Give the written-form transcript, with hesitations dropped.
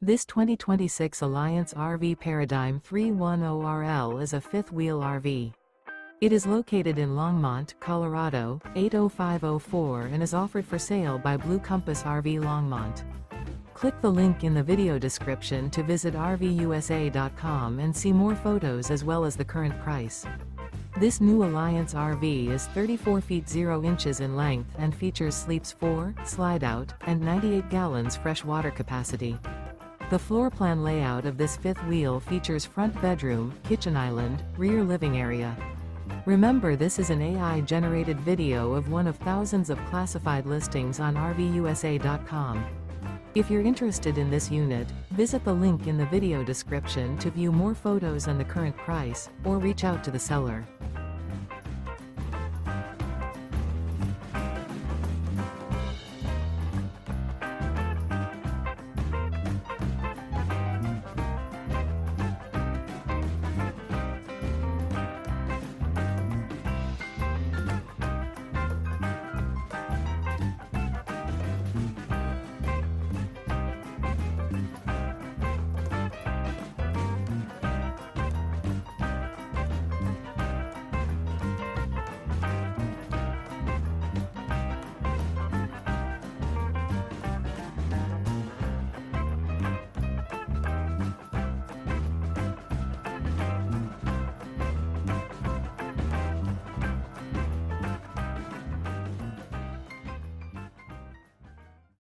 This 2026 Alliance RV Paradigm 310RL is a fifth-wheel RV. It is located in Longmont, Colorado, 80504 and is offered for sale by Blue Compass RV Longmont. Click the link in the video description to visit RVUSA.com and see more photos as well as the current price. This new Alliance RV is 34 feet 0 inches in length and features sleeps 4, Slideout, and 98 gallons fresh water capacity. The floor plan layout of this fifth wheel features front bedroom, kitchen island, rear living area. Remember, this is an AI-generated video of one of thousands of classified listings on RVUSA.com. If you're interested in this unit, visit the link in the video description to view more photos and the current price, or reach out to the seller.